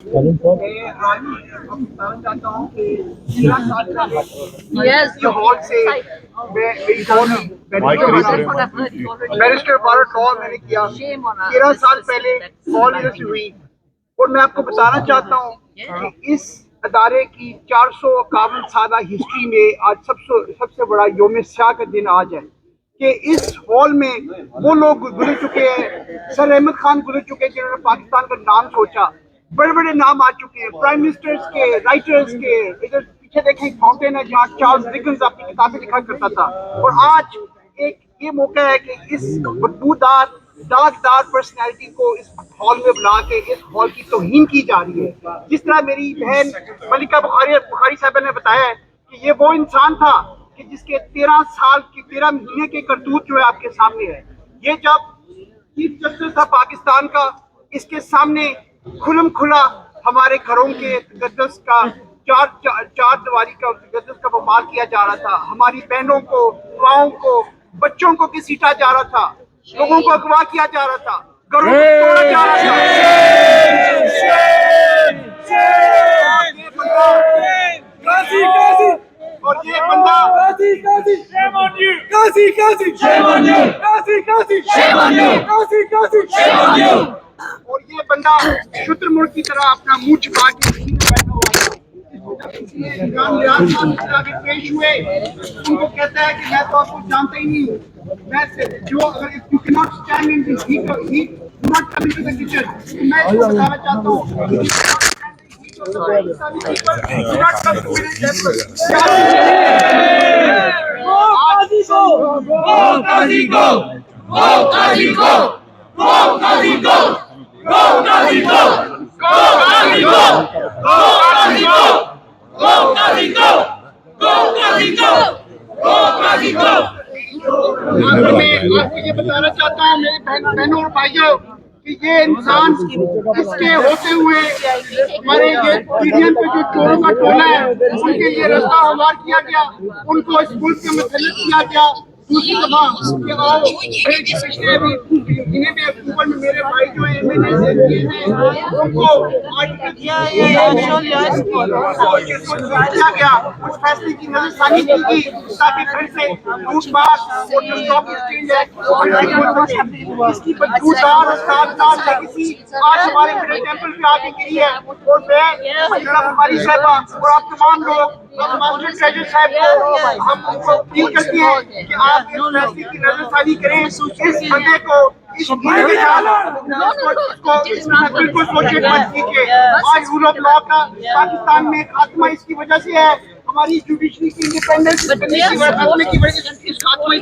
چاہتا ہوں کہ 13 سال پہلے یہ ہال سے بیرسٹر بارٹ لا میں نے کیا 13 سال پہلے ہال یونیورسٹی ہوئی، اور میں آپ کو بتانا چاہتا ہوں کہ اس ادارے کی 451 سالہ ہسٹری میں آج سب سے بڑا یوم سیاہ کا دن آج ہے کہ اس ہال میں وہ لوگ گزر چکے ہیں، سر احمد خان گزر چکے ہیں جنہوں نے پاکستان کا نام سوچا، بڑے بڑے نام آ چکے ہیں، پرائم منسٹرز کے، رائٹرز کے، ادھر پیچھے دیکھیں فاؤنٹین ہے جہاں چارلز ڈکنز اپنی کتابیں لکھا کرتا تھا، اور آج ایک یہ موقع ہے کہ اس بدبودار داغدار پرسنالٹی کو اس ہال میں بلا کے اس ہال کی توہین کی جا رہی ہے۔ جس طرح میری بہن ملکہ بخاری صاحبہ نے بتایا ہے کہ یہ وہ انسان تھا کہ جس کے 13 مہینے کے کرتوت جو ہے آپ کے سامنے ہے۔ یہ جب چیف جسٹس تھا پاکستان کا، اس کے سامنے کھلم کھلا ہمارے گھروں کے تقدس کا چار دیواری کا تقدس کا بمبار کیا جا رہا تھا، ہماری بہنوں کو، ماؤں کو، بچوں کو گھسیٹا جا رہا تھا، لوگوں کو اغوا کیا جا رہا تھا، گھروں کو توڑا جا رہا تھا۔ اور یہ بندہ اور یہ بندہ شتر مرغ کی طرح اپنا منہ چھپا کے بیٹھا ہوا ہے۔ پیش ہوئے ان کو کہتا ہے کہ میں تو آپ کو جانتا ہی نہیں ہوں، میں جو اگر you cannot stand in the heat of heat, do not come into the kitchen۔ میں اس کو بتانا چاہتا ہوں میں آپ کو یہ بتانا چاہتا ہوں میرے بہنوں اور بھائیوں کہ یہ انسان اس کے ہوتے ہوئے ہمارے یہ پیڈیم پہ جو چوروں کا ٹولہ ہے ان کے لیے رستہ ہموار کیا گیا، ان کو اس ملک میں مسلط کیا گیا۔ دوسری دفعہ کہ آؤ پچھلے مہینے میں اکتوبر میں میرے بھائی جو ہیں ان کو آج کیا گیا، اس فیصلے کی نظر ثانی کی گئی تاکہ پھر سے لوٹ مار اور جو اسٹاک ایکسچینج ہے اس کی بدبودار اور سازدار لیگیسی آج ہمارے بڑے ٹیمپل پہ آ کے گری ہے۔ اور میں جناب ہماری صاحبہ اور آپ تمام لوگ اور ماسٹر ٹریجر صاحب کو ہم ان کو اپیل کرتے ہیں کہ آپ اس فیصلے کی نظر ثانی کریں، اس بندے کو اس بالکل سوچے مت کیجیے۔ آج رول آف لا کا پاکستان میں خاتمہ اس کی وجہ سے ہے، ہماری جوڈیشری کی انڈیپینڈنس کی وجہ سے اس خاتمہ